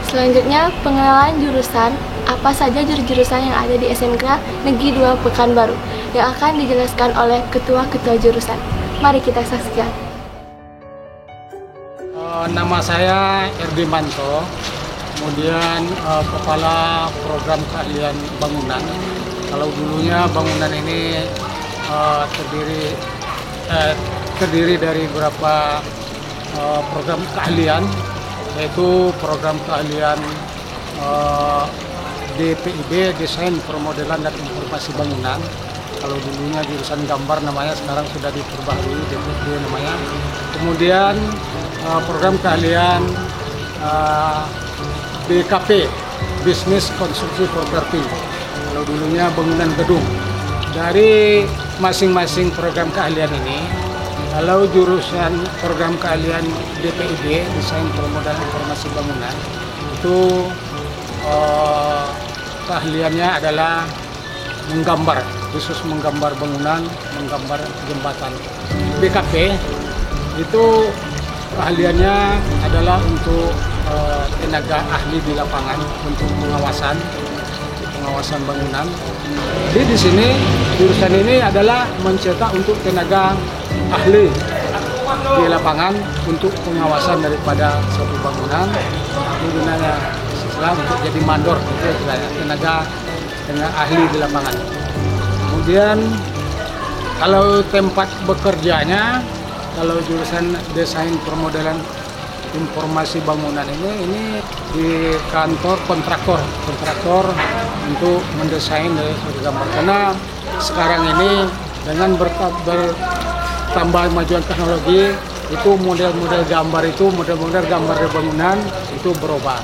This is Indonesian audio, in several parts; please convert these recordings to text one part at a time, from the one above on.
Selanjutnya, pengenalan jurusan. Apa saja jurusan yang ada di SMK Negeri 2 Pekanbaru yang akan dijelaskan oleh ketua-ketua jurusan. Mari kita saksikan. Nama saya Erdi Manto, kemudian Kepala Program Keahlian Bangunan. Kalau dulunya bangunan ini terdiri dari beberapa program keahlian, yaitu program keahlian DPIB, Desain Permodelan dan Informasi Bangunan. Kalau dulunya jurusan gambar namanya, sekarang sudah diperbarui DPIB namanya. Kemudian program keahlian BKP, Bisnis Konstruksi Properti. Kalau dulunya bangunan gedung. Dari masing-masing program keahlian ini, kalau jurusan program keahlian DPIB, Desain Permodelan Informasi Bangunan, itu keahliannya adalah menggambar, khusus menggambar bangunan, menggambar jembatan. BKP itu keahliannya adalah untuk tenaga ahli di lapangan untuk pengawasan bangunan. Jadi di sini jurusan ini adalah mencetak untuk tenaga ahli di lapangan untuk pengawasan daripada suatu bangunan. Gunanya untuk jadi mandor, itu tenaga ahli di lapangan. Kemudian kalau tempat bekerjanya, kalau jurusan Desain Permodelan Informasi Bangunan ini di kantor kontraktor untuk mendesain dari suatu gambar. Karena sekarang ini dengan bertambah kemajuan teknologi, itu model-model gambar dari bangunan itu berubah.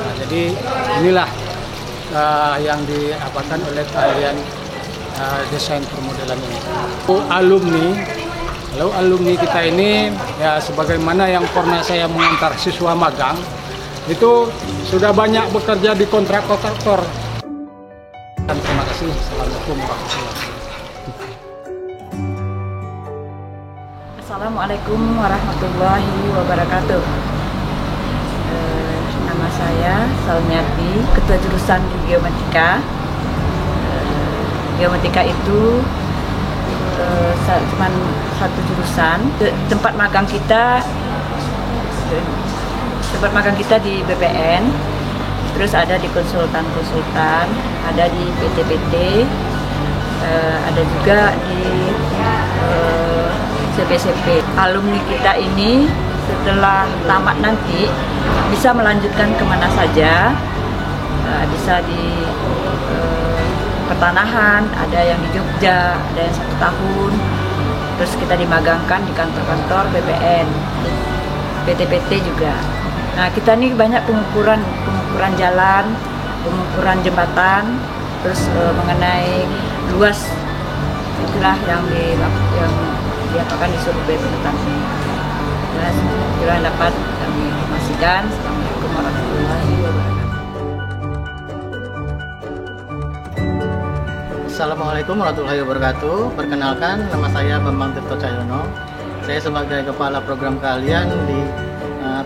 Nah, jadi inilah yang diapakan oleh keahlian desain permodelan ini. Kalau alumni kita ini, ya sebagaimana yang pernah saya mengantar siswa magang, itu sudah banyak bekerja di kontraktor. Dan terima kasih. Assalamualaikum warahmatullahi wabarakatuh. Assalamualaikum warahmatullahi wabarakatuh. Nama saya Salmiati, Ketua Jurusan di Geomatika. Geomatika itu cuma satu jurusan. Tempat magang kita di BPN, terus ada di konsultan, ada di PT-PT, ada juga di CP-CP. Alumni kita ini setelah tamat nanti bisa melanjutkan kemana saja, bisa di pertanahan, ada yang di Jogja, ada yang 1 tahun, terus kita dimagangkan di kantor-kantor BPN, PT-PT juga. Nah, kita ini banyak pengukuran jalan, pengukuran jembatan, terus mengenai luas, itulah yang diapakan di survei penetapan. Kira dapat kami informasikan. Assalamualaikum warahmatullahi wabarakatuh. Assalamualaikum warahmatullahi wabarakatuh. Perkenalkan, nama saya Bambang Tirto Cahyono. Saya sebagai Kepala Program Keahlian di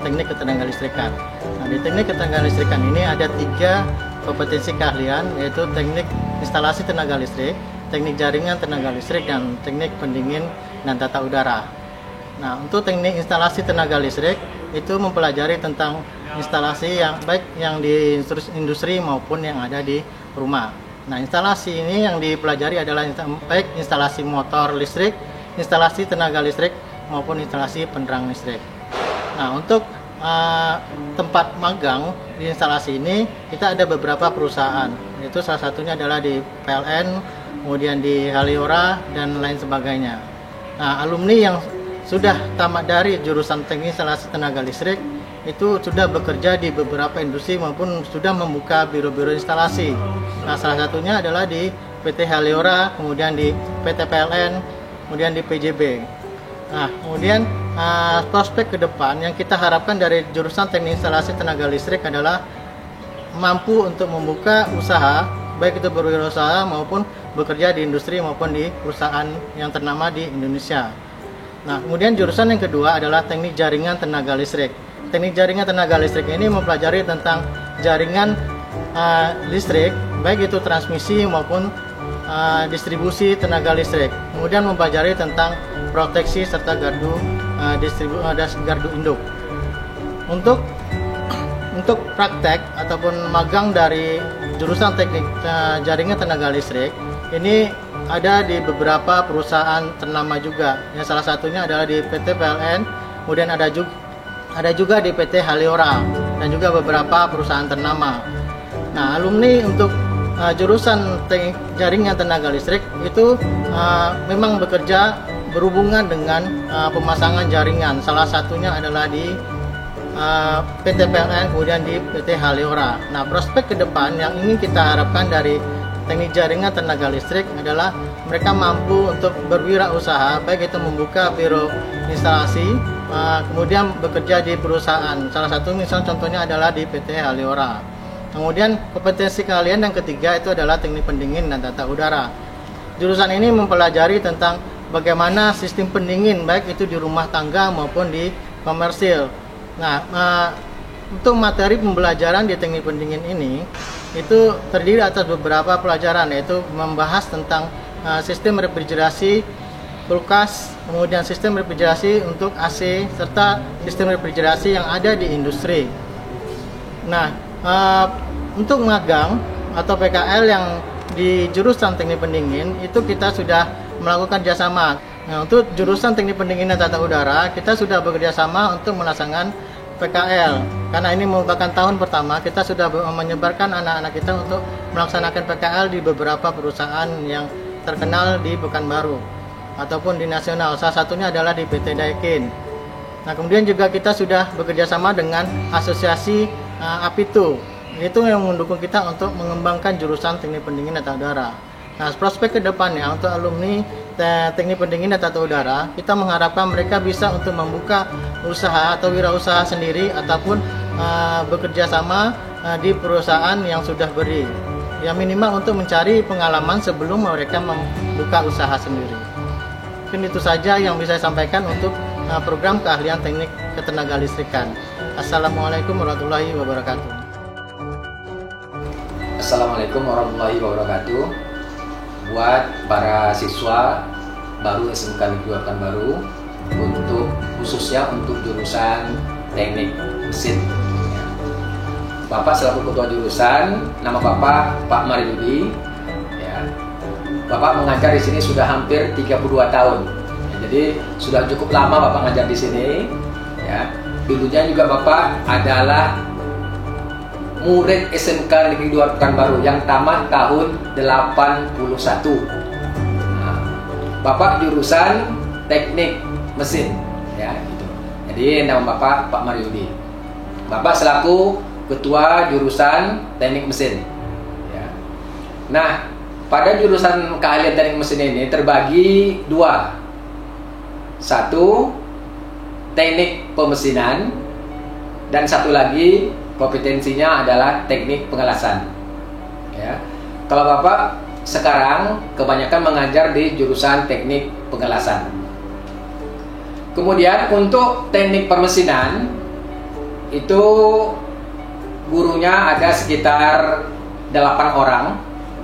Teknik Ketenaga Listrikan. Nah, di Teknik Ketenaga Listrikan ini ada 3 kompetensi keahlian, yaitu Teknik Instalasi Tenaga Listrik, Teknik Jaringan Tenaga Listrik, dan Teknik Pendingin dan Tata Udara. Nah, untuk Teknik Instalasi Tenaga Listrik itu mempelajari tentang instalasi yang baik yang di industri maupun yang ada di rumah. Nah, instalasi ini yang dipelajari adalah baik instalasi motor listrik, instalasi tenaga listrik, maupun instalasi penerang listrik. Nah, untuk tempat magang di instalasi ini, kita ada beberapa perusahaan. Itu salah satunya adalah di PLN, kemudian di Haliora, dan lain sebagainya. Nah, alumni yang sudah tamat dari jurusan Teknik Instalasi Tenaga Listrik, itu sudah bekerja di beberapa industri maupun sudah membuka biro-biro instalasi. Nah, salah satunya adalah di PT Haliora, kemudian di PT PLN, kemudian di PJB. Nah, kemudian prospek ke depan yang kita harapkan dari jurusan Teknik Instalasi Tenaga Listrik adalah mampu untuk membuka usaha, baik itu berwirausaha maupun bekerja di industri maupun di perusahaan yang ternama di Indonesia. Nah, kemudian jurusan yang kedua adalah Teknik Jaringan Tenaga Listrik. teknik jaringan tenaga listrik ini mempelajari tentang jaringan listrik, baik itu transmisi maupun distribusi tenaga listrik. Kemudian mempelajari tentang proteksi serta gardu gardu induk. Untuk praktek ataupun magang dari jurusan teknik jaringan tenaga listrik ini ada di beberapa perusahaan ternama juga. Yang salah satunya adalah di PT PLN, kemudian ada juga di PT Haliora dan juga beberapa perusahaan ternama. Nah, alumni untuk jurusan teknik jaringan tenaga listrik itu memang bekerja berhubungan dengan pemasangan jaringan. Salah satunya adalah di PT PLN, kemudian di PT Haliora. Nah, prospek ke depan yang ingin kita harapkan dari teknik jaringan tenaga listrik adalah mereka mampu untuk berwirausaha, baik itu membuka biro instalasi, kemudian bekerja di perusahaan. Salah satu misal contohnya adalah di PT Haliora. Kemudian kompetensi kalian yang ketiga itu adalah teknik pendingin dan tata udara. Jurusan ini mempelajari tentang bagaimana sistem pendingin baik itu di rumah tangga maupun di komersil. Nah, untuk materi pembelajaran di teknik pendingin ini itu terdiri atas beberapa pelajaran, yaitu membahas tentang sistem refrigerasi kulkas, kemudian sistem refrigerasi untuk AC serta sistem refrigerasi yang ada di industri. Nah, untuk magang atau PKL yang di jurusan teknik pendingin itu kita sudah melakukan kerjasama. Nah, untuk jurusan teknik pendingin dan tata udara kita sudah bekerja sama untuk melaksanakan PKL. Karena ini merupakan tahun pertama, kita sudah menyebarkan anak-anak kita untuk melaksanakan PKL di beberapa perusahaan yang terkenal di Pekanbaru ataupun di nasional. Salah satunya adalah di PT Daikin. Nah, kemudian juga kita sudah bekerja sama dengan asosiasi APITU. Itu yang mendukung kita untuk mengembangkan jurusan teknik pendingin dan tata udara. Nah, prospek ke depannya untuk alumni teknik pendingin dan tata udara, kita mengharapkan mereka bisa untuk membuka usaha atau wirausaha sendiri ataupun bekerja sama di perusahaan yang sudah beri. Ya, minimal untuk mencari pengalaman sebelum mereka membuka usaha sendiri. Mungkin itu saja yang bisa saya sampaikan untuk program keahlian teknik ketenaga listrikan. Assalamualaikum warahmatullahi wabarakatuh. Assalamualaikum warahmatullahi wabarakatuh. Buat para siswa baru SMK Negeri Pekanbaru, untuk khususnya untuk jurusan teknik mesin. Bapak selaku ketua jurusan, nama Bapak Pak Maryudi. Ya. Bapak mengajar di sini sudah hampir 32 tahun. Ya, jadi sudah cukup lama Bapak ngajar di sini. Ya. Dulunya juga Bapak adalah murid SMK Negeri 2 Pekanbaru yang tamat tahun 81. Nah, Bapak jurusan teknik mesin, ya gitu. Jadi nama Bapak Pak Maryudi. Bapak selaku ketua jurusan teknik mesin. Ya. Nah, pada jurusan keahlian teknik mesin ini terbagi dua. Satu, teknik pemesinan, dan satu lagi kompetensinya adalah teknik pengelasan. Ya. Kalau Bapak sekarang kebanyakan mengajar di jurusan teknik pengelasan. Kemudian untuk teknik pemesinan itu gurunya ada sekitar 8 orang.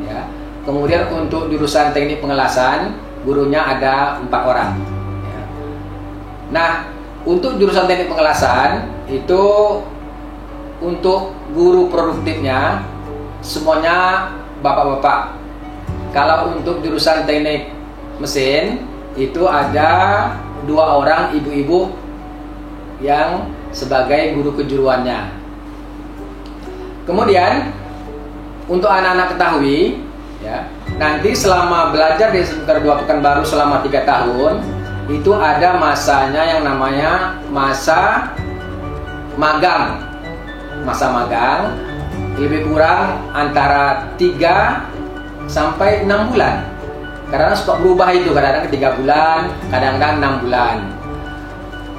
Ya. Kemudian untuk jurusan teknik pengelasan gurunya ada 4 orang. Ya. Nah, untuk jurusan teknik pengelasan itu untuk guru produktifnya semuanya bapak-bapak. Kalau untuk jurusan teknik mesin itu ada 2 orang ibu-ibu yang sebagai guru kejuruannya. Kemudian untuk anak-anak ketahui, ya, nanti selama belajar di SMK 2 Pekanbaru selama 3 tahun itu ada masanya yang namanya masa magang. Masa magang lebih kurang antara 3 sampai 6 bulan. Karena suka berubah itu, kadang-kadang 3 bulan, kadang-kadang 6 bulan.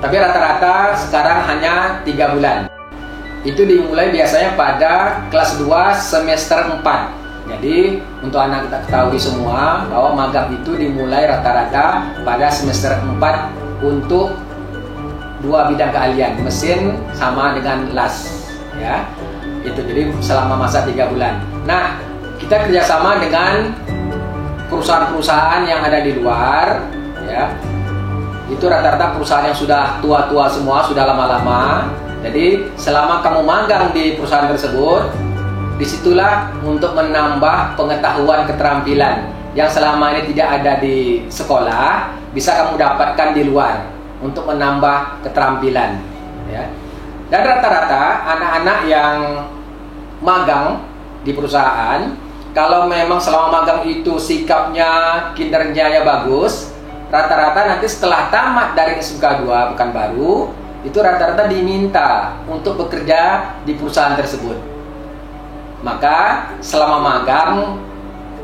Tapi rata-rata sekarang hanya 3 bulan. Itu dimulai biasanya pada kelas 2 semester 4. Jadi untuk anak kita ketahui semua bahwa magang itu dimulai rata-rata pada semester 4 untuk dua bidang keahlian, mesin sama dengan las, ya. Itu jadi selama masa 3 bulan. Nah, kita kerjasama dengan perusahaan-perusahaan yang ada di luar, ya. Itu rata-rata perusahaan yang sudah tua-tua semua, sudah lama-lama. Jadi selama kamu magang di perusahaan tersebut, disitulah untuk menambah pengetahuan keterampilan yang selama ini tidak ada di sekolah, bisa kamu dapatkan di luar untuk menambah keterampilan, ya. Dan rata-rata anak-anak yang magang di perusahaan, kalau memang selama magang itu sikapnya, kinerjanya bagus, rata-rata nanti setelah tamat dari SMK 2 Pekanbaru, itu rata-rata diminta untuk bekerja di perusahaan tersebut. Maka selama magang,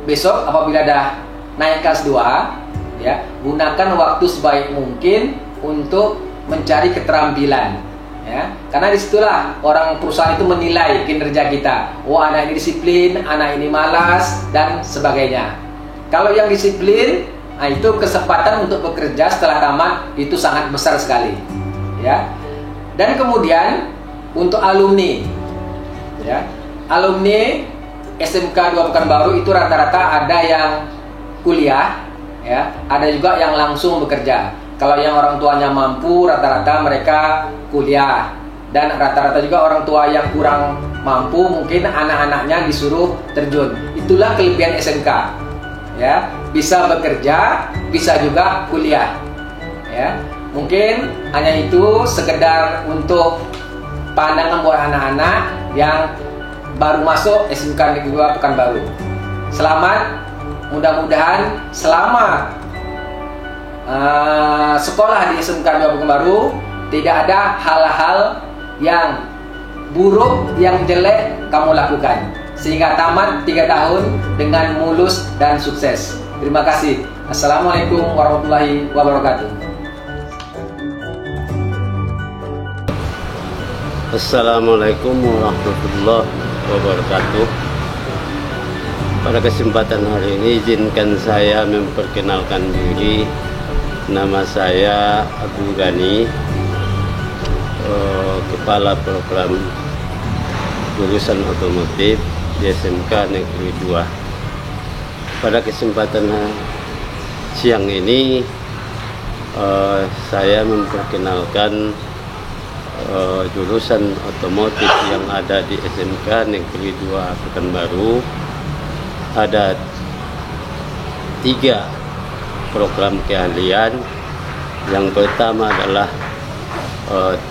besok apabila dah naik kelas 2, ya, gunakan waktu sebaik mungkin untuk mencari keterampilan, ya. Karena disitulah orang perusahaan itu menilai kinerja kita. Oh, anak ini disiplin, anak ini malas, dan sebagainya. Kalau yang disiplin, nah itu kesempatan untuk bekerja setelah tamat itu sangat besar sekali, ya. Dan kemudian untuk alumni, ya, alumni SMK 2 Pekanbaru itu rata-rata ada yang kuliah, ya, ada juga yang langsung bekerja. Kalau yang orang tuanya mampu, rata-rata mereka kuliah. Dan rata-rata juga orang tua yang kurang mampu, mungkin anak-anaknya disuruh terjun. Itulah kelebihan SMK, ya, bisa bekerja, bisa juga kuliah, ya. Mungkin hanya itu sekedar untuk pandangan buat anak-anak yang baru masuk SMK Negeri 2 Pekanbaru. Selamat, mudah-mudahan selama sekolah di SMK 2 Pekanbaru tidak ada hal-hal yang buruk, yang jelek kamu lakukan, sehingga tamat 3 tahun dengan mulus dan sukses. Terima kasih. Assalamualaikum warahmatullahi wabarakatuh. Assalamualaikum warahmatullahi wabarakatuh. Pada kesempatan hari ini izinkan saya memperkenalkan diri. Nama saya Abdul Ghani, Kepala Program Jurusan Otomotif di SMK Negeri 2. Pada kesempatan siang ini saya memperkenalkan jurusan otomotif yang ada di SMK Negeri 2 Pekanbaru. Ada 3 program keahlian. Yang pertama adalah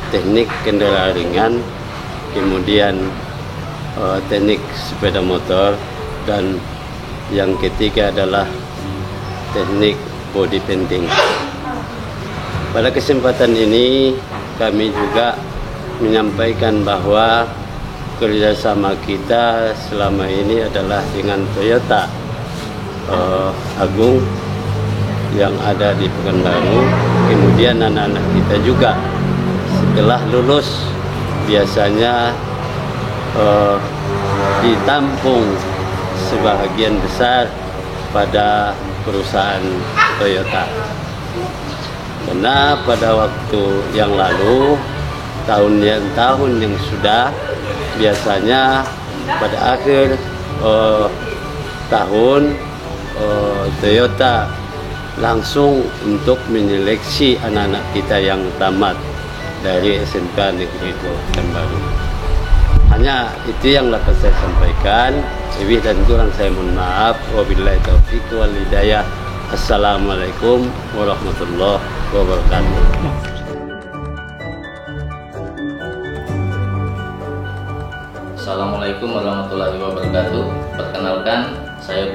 teknik kendaraan ringan, kemudian teknik sepeda motor, dan yang ketiga adalah teknik body painting. Pada kesempatan ini kami juga menyampaikan bahwa kerjasama kita selama ini adalah dengan Toyota Agung yang ada di Pekanbaru. Kemudian anak-anak kita juga setelah lulus biasanya ditampung sebagian besar pada perusahaan Toyota. Karena pada waktu yang lalu, tahun yang sudah, biasanya pada akhir tahun Toyota langsung untuk menyeleksi anak-anak kita yang tamat dari SMK Negeri 2 Pekanbaru. Hanya itu yang dapat saya sampaikan. Lebih dan kurang saya mohon maaf. Wabillahi taufiq wal hidayah. Assalamualaikum warahmatullahi wabarakatuh. Assalamualaikum warahmatullahi wabarakatuh. Perkenalkan, saya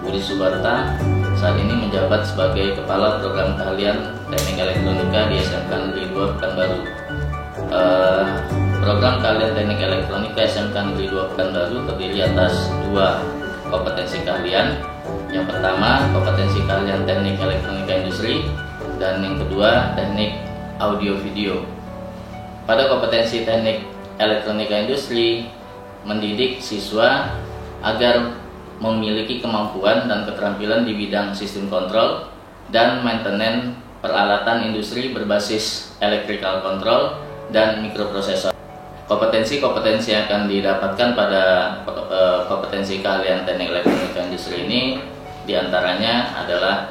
Budi Subarta. Saat ini menjabat sebagai Kepala Program Keahlian Teknik Elektronika di SMK Negeri 2 Pekanbaru. Program Keahlian Teknik Elektronika SMK Negeri 2 Pekanbaru terdiri atas 2 kompetensi keahlian. Yang pertama, kompetensi keahlian teknik elektronika industri, dan yang kedua, teknik audio video. Pada kompetensi teknik elektronika industri, mendidik siswa agar memiliki kemampuan dan keterampilan di bidang sistem kontrol dan maintenance peralatan industri berbasis electrical control dan mikroprosesor. Kompetensi-kompetensi yang akan didapatkan pada kompetensi keahlian teknik elektronika industri ini diantaranya adalah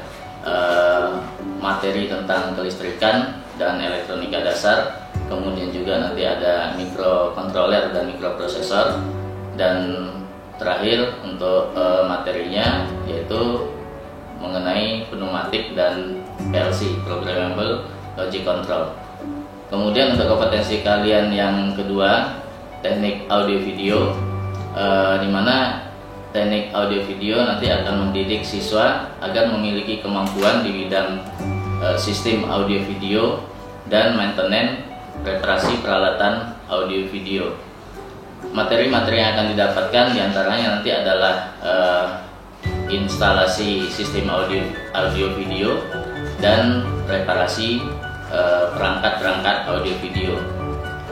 materi tentang kelistrikan dan elektronika dasar, kemudian juga nanti ada mikrokontroler dan mikroprosesor, dan terakhir untuk materinya yaitu mengenai pneumatik dan PLC, Programmable Logic Control. Kemudian untuk kompetensi kalian yang kedua, teknik audio video, di mana teknik audio video nanti akan mendidik siswa agar memiliki kemampuan di bidang sistem audio video dan maintenance reparasi peralatan audio video. Materi-materi yang akan didapatkan diantaranya nanti adalah instalasi sistem audio video dan reparasi perangkat-perangkat audio video.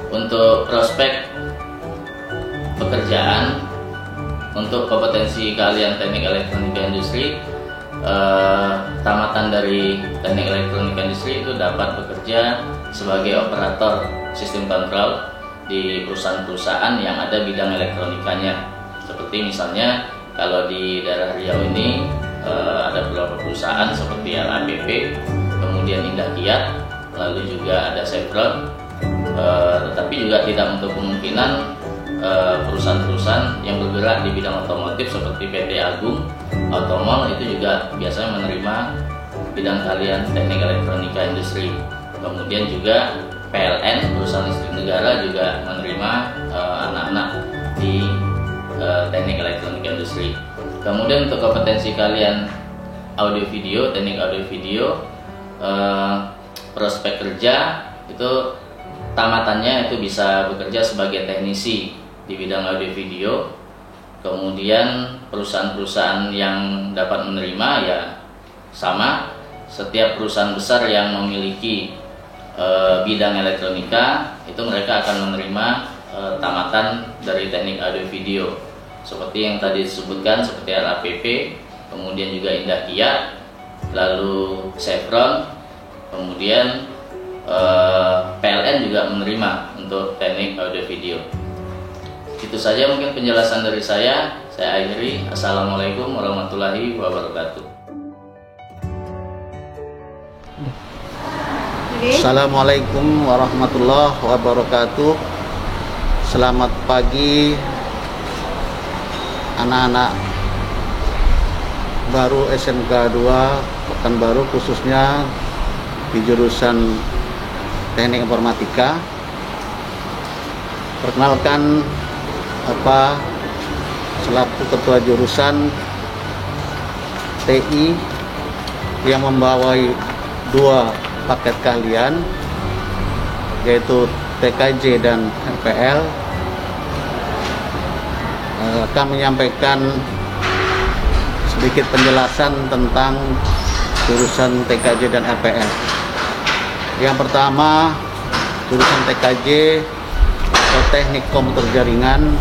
Untuk prospek pekerjaan, untuk kompetensi keahlian teknik elektronika industri, tamatan dari teknik elektronika industri itu dapat bekerja sebagai operator sistem kontrol di perusahaan-perusahaan yang ada bidang elektronikanya. Seperti misalnya kalau di daerah Riau ini ada beberapa perusahaan seperti LAPP, kemudian Indah Kiat, lalu juga ada Chevron, tetapi juga tidak untuk kemungkinan perusahaan-perusahaan yang bergerak di bidang otomotif seperti PT Agung Automall itu juga biasanya menerima bidang keahlian teknik elektronika industri. Kemudian juga PLN, perusahaan listrik negara, juga menerima anak-anak di teknik elektronika industri. Kemudian untuk kompetensi kalian audio video, teknik audio video, prospek kerja itu tamatannya itu bisa bekerja sebagai teknisi di bidang audio video. Kemudian perusahaan-perusahaan yang dapat menerima ya sama, setiap perusahaan besar yang memiliki bidang elektronika itu mereka akan menerima tamatan dari teknik audio video seperti yang tadi disebutkan, seperti LAPP, kemudian juga Indah Kiat, lalu Chevron, kemudian PLN juga menerima untuk teknik audio video. Itu saja mungkin penjelasan dari saya akhiri. Assalamualaikum warahmatullahi wabarakatuh. Assalamualaikum warahmatullahi wabarakatuh. Selamat pagi anak-anak baru SMK 2 Pekanbaru, khususnya di jurusan Teknik Informatika. Perkenalkan, selaku ketua jurusan TI yang membawai 2 paket keahlian, yaitu TKJ dan RPL, akan menyampaikan sedikit penjelasan tentang jurusan TKJ dan RPL. Yang pertama, jurusan TKJ atau Teknik Komputer Jaringan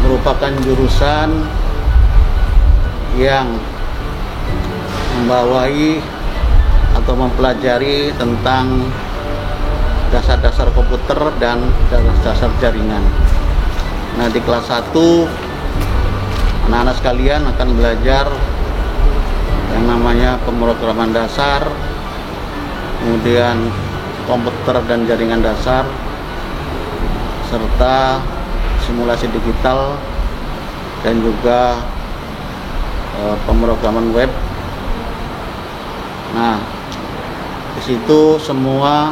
merupakan jurusan yang membawai atau mempelajari tentang dasar-dasar komputer dan dasar-dasar jaringan. Nah, di kelas 1 anak-anak sekalian akan belajar yang namanya pemrograman dasar, kemudian komputer dan jaringan dasar, serta simulasi digital dan juga pemrograman web. Nah, di situ semua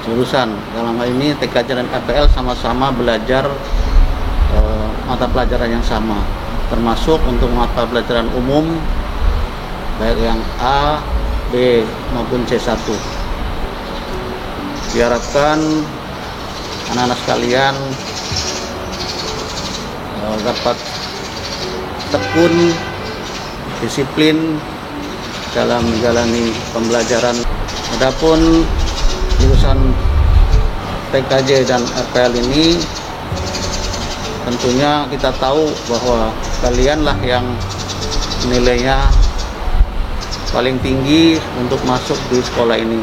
jurusan, dalam hal ini TKJ dan RPL, sama-sama belajar mata pelajaran yang sama, termasuk untuk mata pelajaran umum baik yang A, B maupun C1. Diharapkan anak-anak sekalian dapat tekun, disiplin dalam menjalani pembelajaran. Adapun jurusan TKJ dan RPL ini tentunya kita tahu bahwa kalianlah yang nilainya paling tinggi untuk masuk di sekolah ini.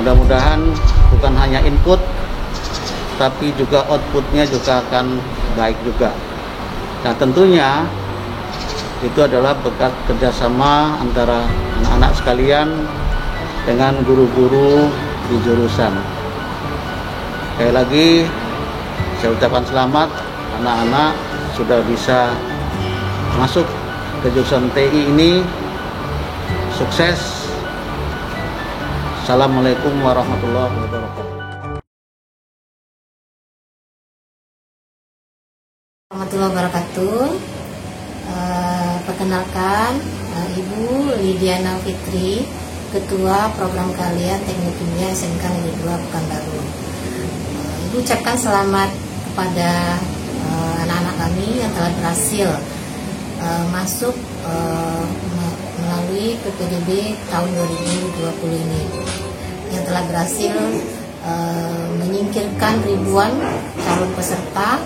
Mudah-mudahan bukan hanya input, tapi juga outputnya juga akan baik juga. Nah tentunya itu adalah berkat kerjasama antara anak-anak sekalian dengan guru-guru di jurusan. Sekali lagi saya ucapkan selamat, anak-anak sudah bisa masuk ke jurusan TI ini, sukses. Assalamualaikum warahmatullahi wabarakatuh. Warahmatullahi wabarakatuh. Perkenalkan, Ibu Lidiana Fitri, Ketua Program Keahlian Teknik Kimia SMK Negeri 2 Pekanbaru. Ibu ucapkan selamat kepada anak-anak kami yang telah berhasil masuk melalui PPDB tahun 2020 ini, yang telah berhasil menyingkirkan ribuan calon peserta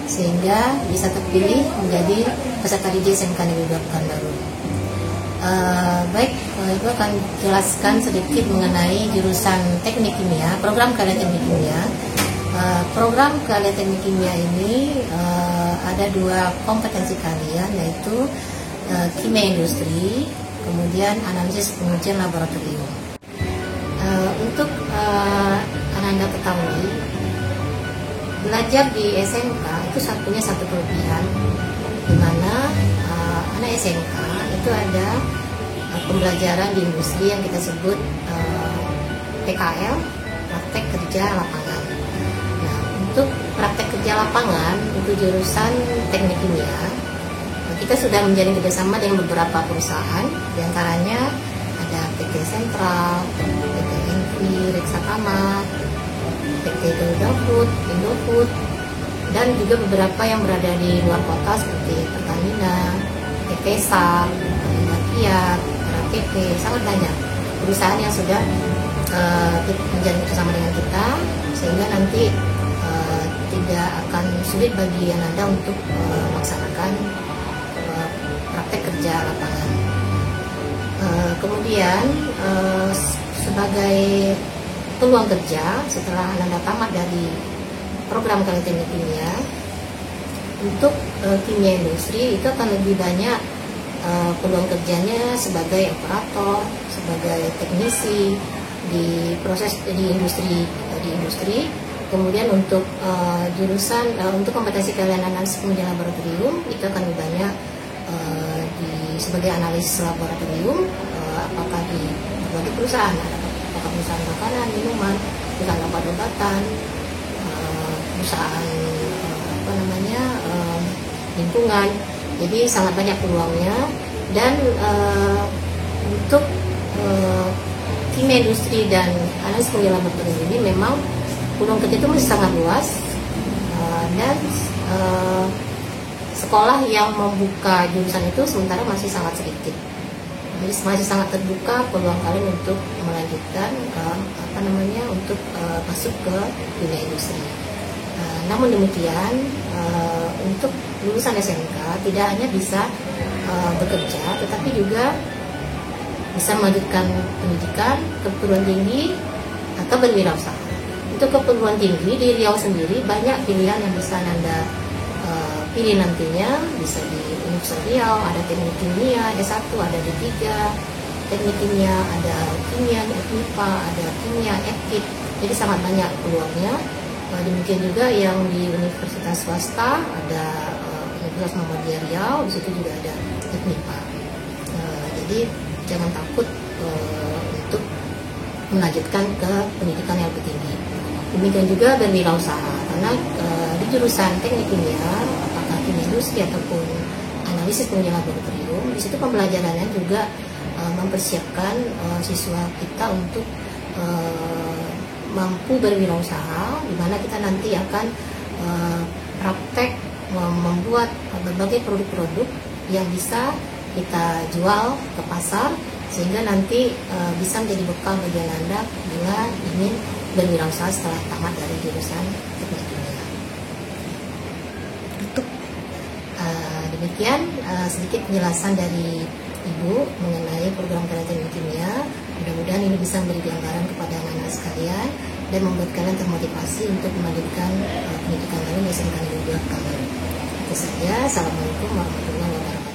sehingga bisa terpilih menjadi peserta didik SMK Negeri 2 Pekanbaru. Baik, Ibu akan jelaskan sedikit mengenai jurusan Teknik Kimia, program keahlian Teknik Kimia. Program keahlian Teknik Kimia ini ada dua kompetensi keahlian, yaitu kimia industri, kemudian analisis pengujian laboratorium. Untuk Anda ketahui, belajar di SMK itu punya satu kelebihan, di mana anak SMK itu ada pembelajaran di industri yang kita sebut PKL, praktek kerja lapangan. Nah, untuk praktek kerja lapangan untuk jurusan Teknik Kimia, kita sudah menjalin kerjasama dengan beberapa perusahaan, diantaranya ada PT Sentral, PT Envi, Reksatama, PT Garuda Food, Indofood, dan juga beberapa yang berada di luar kota seperti Pertamina, PT SAR, Fiat, RAPP, sangat banyak perusahaan yang sudah menjalin kerjasama dengan kita, sehingga nanti tidak akan sulit bagi Anda untuk melaksanakan praktek kerja lapangan. Kemudian sebagai peluang kerja setelah Anda tamat dari program keahlian Teknik Kimia, untuk kimia industri itu akan lebih banyak peluang kerjanya sebagai operator, sebagai teknisi di proses di industri. Kemudian untuk jurusan untuk kompetensi keahlian analisis pengujian laboratorium itu akan lebih banyak sebagai analis laboratorium, apakah di berbagai perusahaan, apakah perusahaan makanan, minuman, perusahaan obat-obatan, perusahaan lingkungan. Jadi sangat banyak peluangnya. Dan untuk kimia industri dan analisis pengujian laboratorium ini memang peluang kerja itu masih sangat luas, dan sekolah yang membuka jurusan itu sementara masih sangat sedikit. Jadi masih sangat terbuka peluang kalian untuk melanjutkan untuk masuk ke dunia industri. Namun demikian, untuk lulusan SMK tidak hanya bisa bekerja, tetapi juga bisa melanjutkan pendidikan ke perguruan tinggi atau berwirausaha. Untuk keperluan tinggi di Riau sendiri banyak pilihan yang bisa Anda pilih nantinya. Bisa di Universitas Riau, ada teknik kimia, ada D1, ada D3, teknik kimia, ada kimia FMIPA, ada kimia EPIT. Jadi sangat banyak peluangnya. Demikian juga yang di universitas swasta, ada Universitas Muhammadiyah Riau, di situ juga ada FMIPA. Jadi jangan takut untuk melanjutkan ke pendidikan yang lebih tinggi. Demikian juga berwirausaha, karena di jurusan teknik kimia, apakah kimia industri ataupun analisis pengujian laboratorium, di situ pembelajarannya juga mempersiapkan siswa kita untuk mampu berwirausaha, di mana kita nanti akan praktek membuat berbagai produk-produk yang bisa kita jual ke pasar, sehingga nanti bisa menjadi bekal bagi Anda bila ingin berwirausaha setelah tamat dari jurusan teknik kimia. Untuk demikian sedikit penjelasan dari Ibu mengenai program kalian teknik kimia. Mudah-mudahan ini bisa menjadi gambaran kepada anak-anak sekalian dan membuat kalian termotivasi untuk melanjutkan pendidikan kalian di SMK Negeri 2 Pekanbaru. Itu saja. Assalamualaikum warahmatullahi wabarakatuh.